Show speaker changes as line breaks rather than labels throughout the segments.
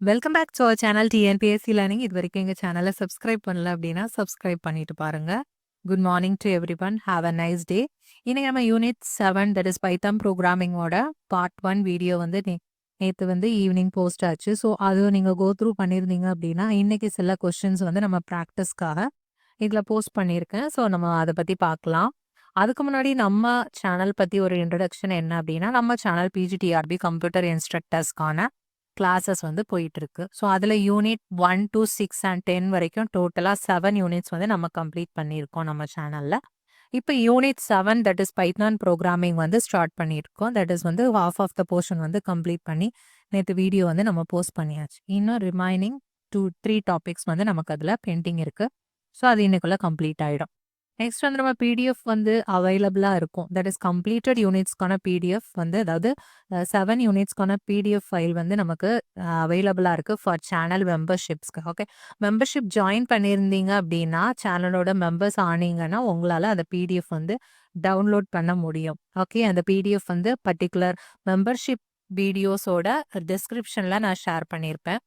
Welcome back to our channel TNPSC learning. இது வரைக்கும் எங்கள் சேனலை சப்ஸ்கிரைப் பண்ணல அப்படின்னா சப்ஸ்கிரைப் பண்ணிட்டு பாருங்க. Good morning to everyone. Have a nice day. இன்னைக்கு நம்ம யூனிட் 7 தட் இஸ் பைத்தம் ப்ரோக்ராமிங்கோட பார்ட் 1 வீடியோ வந்து நேற்று வந்து ஈவினிங் போஸ்ட் ஆச்சு. ஸோ அது நீங்கள் கோ த்ரூ பண்ணியிருந்தீங்க அப்படின்னா இன்னைக்கு சில கொஸ்டின்ஸ் வந்து நம்ம ப்ராக்டிஸ்க்காக இதில் போஸ்ட் பண்ணியிருக்கேன். ஸோ நம்ம அதை பற்றி பார்க்கலாம். அதுக்கு முன்னாடி நம்ம சேனல் பற்றி ஒரு இன்ட்ரடக்ஷன் என்ன அப்படின்னா, நம்ம சேனல் பிஜிடிஆர்பி கம்ப்யூட்டர் இன்ஸ்ட்ரக்டர்ஸ்க்கான கிளாஸஸ் வந்து போயிட்டு இருக்கு. ஸோ அதில் யூனிட் 1 to 6 and 10 வரைக்கும் டோட்டலாக 7 யூனிட்ஸ் வந்து நம்ம கம்ப்ளீட் பண்ணியிருக்கோம் நம்ம சேனலில். இப்போ unit 7 that is Python programming வந்து ஸ்டார்ட் பண்ணியிருக்கோம். தட் இஸ் வந்து ஹாஃப் ஆஃப் த போர்ஷன் வந்து கம்ப்ளீட் பண்ணி நேற்று வீடியோ வந்து நம்ம போஸ்ட் பண்ணியாச்சு. இன்னும் ரிமைனிங் 2-3 டாபிக்ஸ் வந்து நமக்கு அதில் பெண்டிங் இருக்குது. ஸோ அது இன்னைக்குள்ள கம்ப்ளீட் ஆகிடும். நெக்ஸ்ட் வந்து நம்ம பிடிஎஃப் வந்து அவைலபிளாக இருக்கும். தட் இஸ் கம்ப்ளீட்டட் யூனிட்ஸ்க்கான பிடிஎஃப் வந்து, அதாவது 7 யூனிட்ஸ்க்கான பிடிஎஃப் ஃபைல் வந்து நமக்கு அவைலபிளாக இருக்குது ஃபார் சேனல் மெம்பர்ஷிப்ஸ்க்கு. ஓகே, மெம்பர்ஷிப் ஜாயின் பண்ணியிருந்தீங்க அப்படின்னா, சேனலோட மெம்பர்ஸ் ஆனீங்கன்னா உங்களால் அந்த பிடிஎஃப் வந்து டவுன்லோட் பண்ண முடியும். ஓகே, அந்த பிடிஎஃப் வந்து பர்டிகுலர் மெம்பர்ஷிப் வீடியோஸோட டிஸ்கிரிப்ஷனில் நான் ஷேர் பண்ணியிருப்பேன்.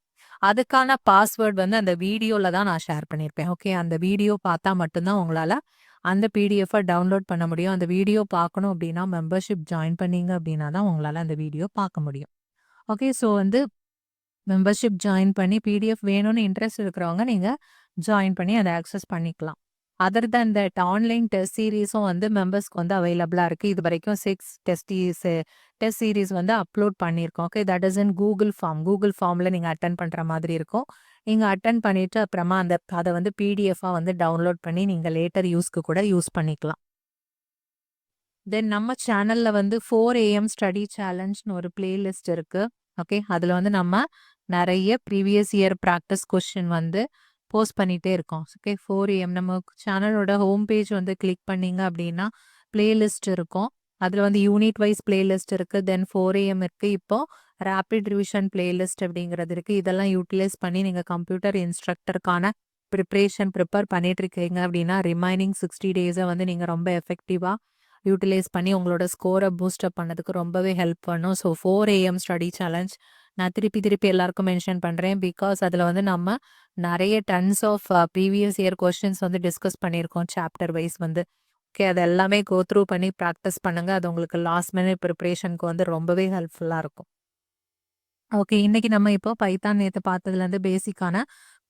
அதுக்கான பாஸ்வேர்ட் வந்து அந்த வீடியோவில் தான் நான் ஷேர் பண்ணியிருப்பேன். ஓகே, அந்த வீடியோ பார்த்தா மட்டும்தான் உங்களால் அந்த பிடிஎஃபை டவுன்லோட் பண்ண முடியும். அந்த வீடியோ பார்க்கணும் அப்படின்னா மெம்பர்ஷிப் ஜாயின் பண்ணீங்க அப்படின்னா தான் உங்களால் அந்த வீடியோ பார்க்க முடியும். ஓகே, ஸோ வந்து மெம்பர்ஷிப் ஜாயின் பண்ணி பிடிஎஃப் வேணும்னு இன்ட்ரெஸ்ட் இருக்கிறவங்க நீங்கள் ஜாயின் பண்ணி அதை ஆக்சஸ் பண்ணிக்கலாம். Other than that online test சீரீஸும் வந்து மெம்பர்ஸ்க்கு வந்து அவைலபிளாக இருக்குது. இது வரைக்கும் 6 டெஸ்ட் சீரீஸ் வந்து அப்லோட் பண்ணியிருக்கோம். Okay, that is in Google ஃபார்மில் நீங்கள் அட்டன் பண்ணுற மாதிரி இருக்கும். நீங்கள் அட்டன் பண்ணிவிட்டு அப்புறமா அதை வந்து பிடிஎஃபாக வந்து டவுன்லோட் பண்ணி நீங்கள் லேட்டர் யூஸ்க்கு கூட யூஸ் பண்ணிக்கலாம். தென் நம்ம சேனலில் வந்து 4 AM ஸ்டடி சேலஞ்ச்னு ஒரு பிளேலிஸ்ட் இருக்குது. ஓகே, அதில் வந்து நம்ம நிறைய ப்ரீவியஸ் இயர் ப்ராக்டிஸ் கொஸ்டின் வந்து போஸ்ட் பண்ணிகிட்டே இருக்கோம். ஓகே, 4 AM நம்ம சேனலோட ஹோம் பேஜ் வந்து கிளிக் பண்ணிங்க அப்படின்னா பிளேலிஸ்ட் இருக்கும். அதில் வந்து யூனிட் வைஸ் பிளேலிஸ்ட் இருக்குது. தென் 4 AM இருக்குது. இப்போ ரேபிட் ரிவிஷன் பிளேலிஸ்ட் அப்படிங்கிறது இருக்குது. இதெல்லாம் யூட்டிலைஸ் பண்ணி நீங்கள் கம்ப்யூட்டர் இன்ஸ்ட்ரக்டருக்கான ப்ரிப்பேர் பண்ணிட்டு இருக்கீங்க அப்படின்னா ரிமைனிங் 60 டேஸை வந்து நீங்கள் ரொம்ப எஃபெக்டிவாக யூட்டிலைஸ் பண்ணி உங்களோட ஸ்கோரை பூஸ்டப் பண்ணதுக்கு ரொம்பவே ஹெல்ப் பண்ணும். ஸோ 4 AM ஸ்டடி சேலஞ்ச் நான் திருப்பி எல்லாருக்கும் மென்ஷன் பண்ணுறேன். பிகாஸ் அதில் வந்து நம்ம நிறைய tons of previous year questions வந்து டிஸ்கஸ் பண்ணியிருக்கோம் சாப்டர் வைஸ் வந்து. ஓகே, அது எல்லாமே கோ த்ரூ பண்ணி ப்ராக்டிஸ் பண்ணுங்கள். அது உங்களுக்கு லாஸ்ட் மினிட் ப்ரிப்ரேஷனுக்கு வந்து ரொம்பவே ஹெல்ப்ஃபுல்லாக இருக்கும். ஓகே, இன்னைக்கு நம்ம இப்போ பைத்தான் நேற்று பார்த்ததுலேருந்து பேசிக்கான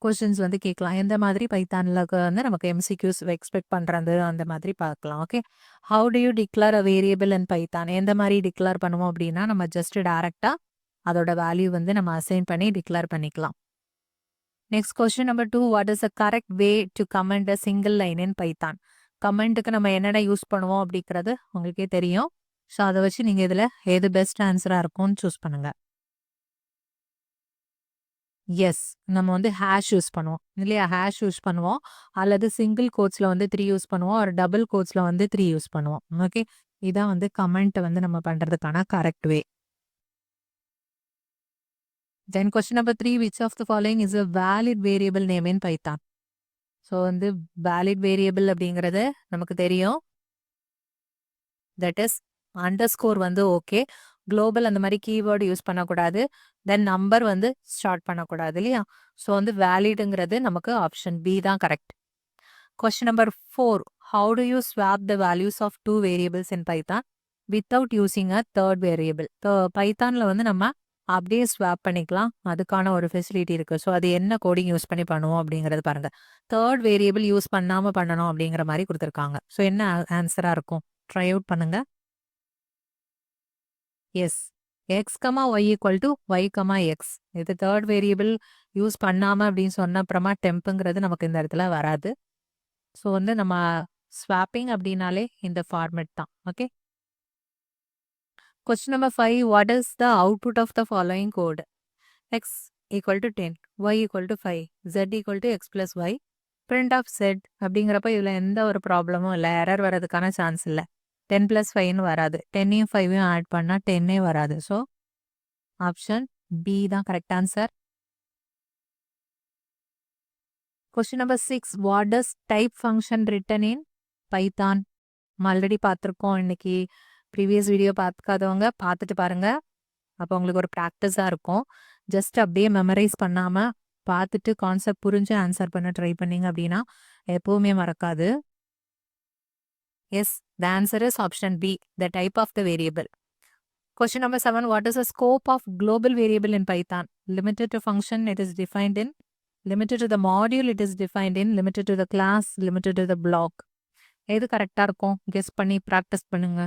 கொஸ்டின்ஸ் வந்து கேட்கலாம். எந்த மாதிரி பைத்தானில் வந்து நமக்கு எம்சிக்யூஸ் எக்ஸ்பெக்ட் பண்ணுறது அந்த மாதிரி பார்க்கலாம். Okay, how do you declare a variable in Python? எந்த மாதிரி டிக்ளேர் பண்ணுவோம் அப்படின்னா, நம்ம ஜஸ்ட் டேரெக்டாக அதோட வேல்யூ வந்து நம்ம அசைன் பண்ணி டிக்ளேர் பண்ணிக்கலாம். Next question number 2, what is a correct way to comment a single line in Python? கமெண்ட்டுக்கு நம்ம என்னென்ன யூஸ் பண்ணுவோம் அப்படிங்கிறது உங்களுக்கே தெரியும். ஸோ அதை வச்சு நீங்கள் இதில் எது பெஸ்ட் ஆன்சராக இருக்கும்னு சூஸ் பண்ணுங்கள். எஸ், நம்ம வந்து ஹேஷ் யூஸ் பண்ணுவோம் இல்லையா? ஹேஷ் யூஸ் பண்ணுவோம், அல்லது சிங்கிள் கோட்ஸில் வந்து 3 யூஸ் பண்ணுவோம், ஒரு டபுள் கோட்ஸில் வந்து 3 யூஸ் பண்ணுவோம். ஓகே, இதான் வந்து கமெண்ட் வந்து நம்ம பண்ணுறதுக்கான correct way. Then question number 3, which of the following is a valid variable name in Python? So வந்து வேலிட் வேரியபிள் அப்படிங்கிறது நமக்கு தெரியும். தட் இஸ் அண்டர்ஸ்கோர் வந்து ஓகே, குளோபல் அந்த மாதிரி கீவேர்டு யூஸ் பண்ணக்கூடாது, தென் நம்பர் வந்து ஸ்டார்ட் பண்ணக்கூடாது இல்லையா? ஸோ வந்து வேலிடுங்கிறது நமக்கு ஆப்ஷன் பி தான் correct. Question number 4, how do you swap the values of 2 variables in Python without using a third variable? பைத்தானில் வந்து நம்ம அப்படியே ஸ்வாப் பண்ணிக்கலாம், அதுக்கான ஒரு ஃபெசிலிட்டி இருக்குது. ஸோ அது என்ன கோடிங் யூஸ் பண்ணி பண்ணுவோம் அப்படிங்கிறது பாருங்கள். தேர்ட் வேரியபிள் யூஸ் பண்ணாமல் பண்ணணும் அப்படிங்கிற மாதிரி கொடுத்துருக்காங்க. ஸோ என்ன ஆன்சராக இருக்கும்? ட்ரை அவுட் பண்ணுங்கள். Yes, x comma y equal to y comma x. இது தேர்ட் வேரியபிள் யூஸ் பண்ணாமல் அப்படின்னு சொன்ன அப்புறமா டெம்புங்கிறது நமக்கு இந்த இடத்துல வராது. ஸோ வந்து நம்ம ஸ்வாப்பிங் அப்படின்னாலே இந்த ஃபார்மெட் தான். Okay, question number 5, what is the output of the following code? X equal to 10, y equal to 5, z equal to x plus y, print of z அப்படிங்கிறப்ப இதில் எந்த ஒரு ப்ராப்ளமும் இல்லை, எரர் வர்றதுக்கான சான்ஸ் இல்லை. 10 + 5ன்னு வராது, 10யும் 5யும் ஆட் பண்ணால் 10ஏ வராது. ஸோ ஆப்ஷன் பி தான் correct answer. Question number 6, what does type function written in Python? Already பார்த்துருக்கோம். இன்னைக்கு ப்ரீவியஸ் வீடியோ பார்க்காதவங்க பார்த்துட்டு பாருங்க, அப்போ உங்களுக்கு ஒரு ப்ராக்டிஸாக இருக்கும். ஜஸ்ட் அப்படியே மெமரைஸ் பண்ணாம பார்த்துட்டு கான்செப்ட் புரிஞ்சு ஆன்சர் பண்ண ட்ரை பண்ணீங்க அப்படின்னா எப்பவுமே மறக்காது. Yes, the answer is option b, the type of the variable. Question number 7. What is the scope of global variable in Python? Limited to function, it is defined in. Limited to the module, it is defined in. Limited to the class, limited to the block. எது கரெக்டா இருக்கும்? Guess பண்ணி practice பண்ணுங்க.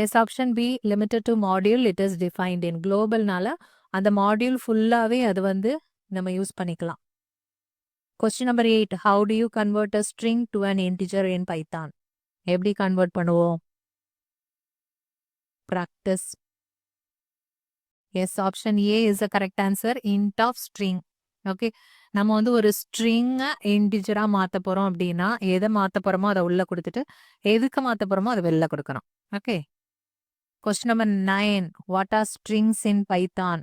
Yes, option B, limited to module, it is defined in. குளோபல்னால அந்த module ஃபுல்லாவே அது வந்து நம்ம யூஸ் பண்ணிக்கலாம். Question number 8. How do you convert a string to an integer in Python? எப்படி கன்வெர்ட் பண்ணுவோம்? Practice. Yes, option A is the correct answer. Int of string. Okay. நம்ம வந்து ஒரு ஸ்ட்ரிங்கை இன்டிஜரா மாற்ற போகிறோம் அப்படின்னா எதை மாற்ற போகிறோமோ அதை உள்ள கொடுத்துட்டு எதுக்கு மாற்ற போகிறோமோ அதை வெளில கொடுக்கணும். Okay. Question number 9. What are strings in Python?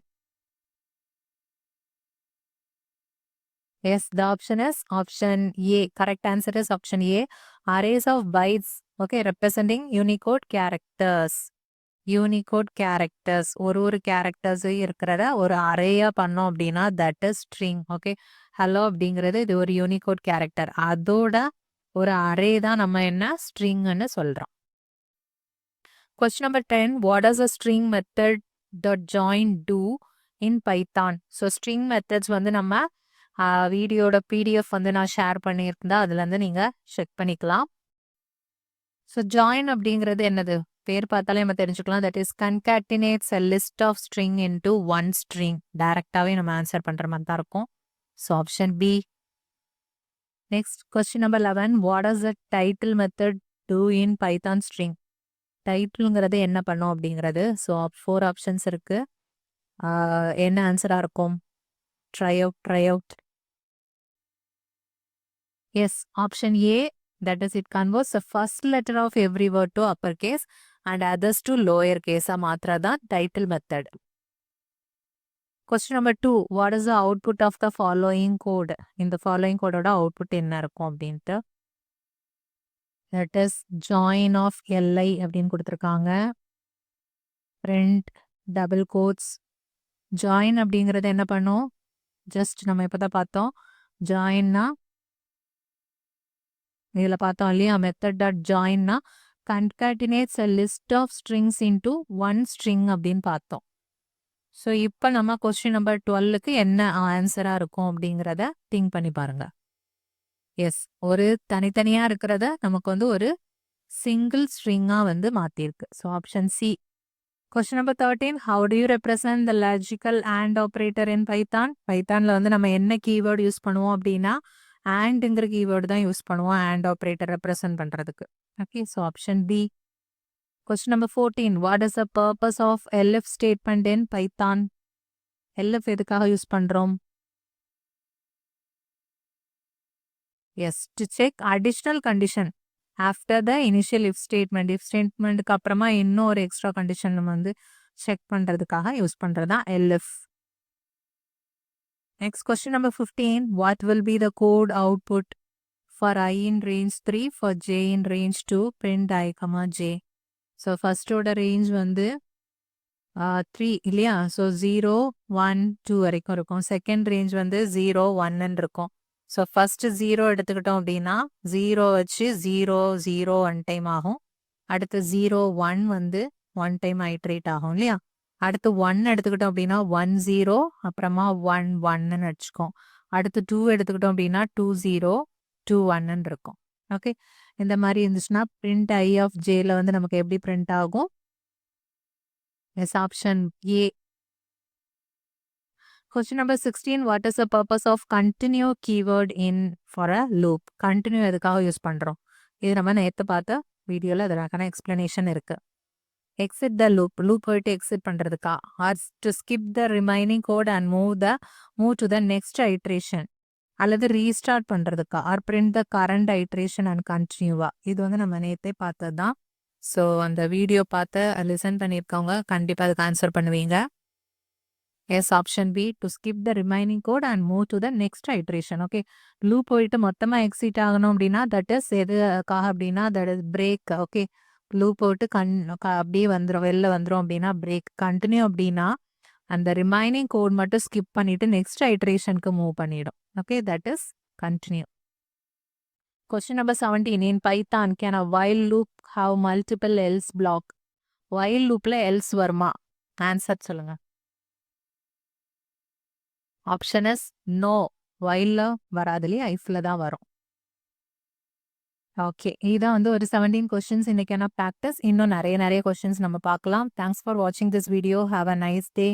Yes, the option is option A. Correct answer is option A. Arrays of bytes, okay, representing Unicode characters. Unicode characters, ஒரு கேரக்டர்ஸ் இருக்கிறத ஒரு அரேயா பண்ணோம் அப்படின்னா that is string. Okay, hello அப்படிங்கிறது இது ஒரு Unicode character, அதோட ஒரு அரே தான் நம்ம என்ன ஸ்ட்ரிங்னு சொல்றோம். Question number 10. What does a string method .join do in Python? So string methods வந்து நம்ம வீடியோட பிடிஎஃப் வந்து நான் ஷேர் பண்ணியிருந்தா அதுலேருந்து நீங்கள் செக் பண்ணிக்கலாம். ஸோ ஜாயின் அப்படிங்கிறது என்னது? பேர் பார்த்தாலே நம்ம தெரிஞ்சுக்கலாம். That is concatenates a list of string into one string. டைரக்டாகவே நம்ம ஆன்சர் பண்ணுற மாதிரி தான் இருக்கும். So option B. Next question number 11. What does the title method do in Python string? டைட்டிலுங்கிறது என்ன பண்ணும் அப்படிங்கிறது. ஸோ 4 ஆப்ஷன்ஸ் இருக்கு. என்ன ஆன்சராக இருக்கும்? Try out. Yes, option a. That is, it converts the first letter of every word to uppercase and others to lower case. மாத்திரதான் title method. Question number 2. What is the output of the following code? இந்த following code ஓட output என்ன இருக்கும் அப்படின்ட்டு. That is join of li அப்படின்னு கொடுத்துருக்காங்க. print double quotes. join அப்படிங்கிறது என்ன பண்ணும்? ஜஸ்ட் நம்ம இப்போதான் பார்த்தோம். joinனா இதில் பார்த்தோம் இல்லையா, மெத்தட் டாட் ஜாயின்னா concatenates a list of strings into one string அப்படின்னு பார்த்தோம். ஸோ இப்போ நம்ம கொஸ்டின் நம்பர் 12க்கு என்ன ஆன்சராக இருக்கும் அப்படிங்கிறத திங்க் பண்ணி பாருங்க. எஸ், ஒரு தனித்தனியாக இருக்கிறத நமக்கு வந்து ஒரு சிங்கிள் ஸ்ட்ரிங்காக வந்து மாற்றிருக்கு. So option C. Question number 13. How do you represent the logical and operator in Python? பைத்தானில் வந்து நம்ம என்ன கீவேர்டு யூஸ் பண்ணுவோம் அப்படின்னா ஆண்ட்ங்கிற கீவேர்டு தான் யூஸ் பண்ணுவோம் ஆண்ட் ஆப்ரேட்டர் ரெப்ரசன்ட் பண்ணுறதுக்கு. Okay, so option B. Question number 14. What is the purpose of elif statement in Python? Elif எதுக்காக யூஸ் பண்ணுறோம்? Yes, to check additional condition after the initial if statement. If ஸ்டேட்மெண்ட்டுக்கு அப்புறமா இன்னும் ஒரு extra condition நம்ம வந்து check பண்ணுறதுக்காக use பண்ணுறது தான் LF. Next, question number 15. What will be the code output for I in range 3, for j in range 2, print I, j. So, first order range வந்து 3 இல்லையா? ஸோ 0, 1, 2 வரைக்கும் இருக்கும். செகண்ட் ரேஞ்ச் வந்து 0, 1 இருக்கும். ஸோ ஃபர்ஸ்ட் 0 எடுத்துக்கிட்டோம் அப்படின்னா 0 வச்சு 0, 0 1 டைம் ஆகும். அடுத்து 0, 1 வந்து 1 டைம் ஐட்ரேட் ஆகும் இல்லையா? அடுத்து 1 எடுத்துக்கிட்டோம் அப்படின்னா 1, 0, அப்புறமா 1, 1ன்னு வச்சுக்கோம். அடுத்து 2 எடுத்துக்கிட்டோம் அப்படின்னா 2, 0, 2, 1ன்னு இருக்கும். ஓகே, இந்த மாதிரி இருந்துச்சுன்னா பிரிண்ட் ஐ ஆஃப் ஜேல வந்து நமக்கு எப்படி பிரிண்ட் ஆகும்? Yes, option a. Question number 16. What is the purpose of continue keyword in for a loop? Continue எதுக்காக யூஸ் பண்ணுறோம்? இது நம்ம நேற்று பார்த்த வீடியோவில் அதற்கான எக்ஸ்பிளனேஷன் இருக்குது. exit the loop போயிட்டு exit பண்றதுக்கா, or to skip the remaining code and move to the next iteration, அல்லது restart பண்றதுக்கா, or print the current iteration and continue. இது வந்து நம்ம நேத்தே பார்த்தது தான். ஸோ அந்த வீடியோ பார்த்து லிசன் பண்ணியிருக்கவங்க கண்டிப்பாக அதுக்கு ஆன்சர் பண்ணுவீங்க. Yes, option b, to skip the remaining code and move to the next iteration. Okay, loop போயிட்டு மொத்தமாக எக்ஸிட் ஆகணும் அப்படின்னா தட் இஸ் எதுக்காக அப்படின்னா that is break. Okay, loop போட்டு அப்படியே வந்துடும் வெளில வந்துடும் அப்படின்னா பிரேக். கண்டினியூ அப்படின்னா அந்த ரிமைனிங் கோட் மட்டும் ஸ்கிப் பண்ணிட்டு நெக்ஸ்ட் ஐட்ரேஷனுக்கு மூவ் பண்ணிடும். Okay, that is continue. Question number 17. In Python, can a while loop have multiple else block? While loopல else வருமா? ஆன்சர் சொல்லுங்க. Option is no. whileல வராது இல்லையா, ifல தான் வரும். ஓகே, இதான் வந்து ஒரு 17 கொஸ்டின்ஸ் இன்னைக்கான ப்ராக்டிஸ். இன்னும் நிறைய கொஸ்டின்ஸ் நம்ம பார்க்கலாம். தேங்க்ஸ் ஃபார் வாட்சிங் this video. Have a nice டே.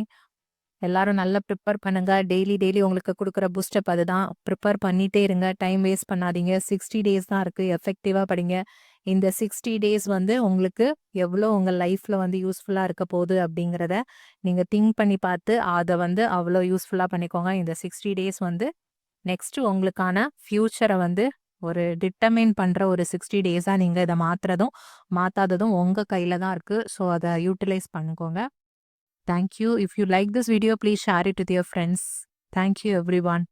எல்லாரும் நல்லா ப்ரிப்பேர் பண்ணுங்க. டெய்லி உங்களுக்கு கொடுக்குற பூஸ்டப் அதுதான். ப்ரிப்பேர் பண்ணிட்டே இருங்க. டைம் வேஸ்ட் பண்ணாதீங்க. 60 டேஸ் தான் இருக்கு. எஃபெக்டிவாக படிங்க. இந்த 60 டேஸ் வந்து உங்களுக்கு எவ்வளோ உங்கள் லைஃப்பில் வந்து யூஸ்ஃபுல்லாக இருக்க போகுது அப்படிங்கிறத நீங்கள் திங்க் பண்ணி பார்த்து அதை வந்து அவ்வளோ யூஸ்ஃபுல்லாக பண்ணிக்கோங்க. இந்த 60 டேஸ் வந்து நெக்ஸ்ட்டு உங்களுக்கான ஃப்யூச்சரை வந்து ஒரு டிட்டர்மைன் பண்ணுற ஒரு 60 டேஸாக நீங்கள் இதை மாற்றாததும் உங்கள் கையில் தான் இருக்குது. ஸோ அதை யூட்டிலைஸ் பண்ணிக்கோங்க. Thank you. If you like this video, please share it with your friends. Thank you, everyone.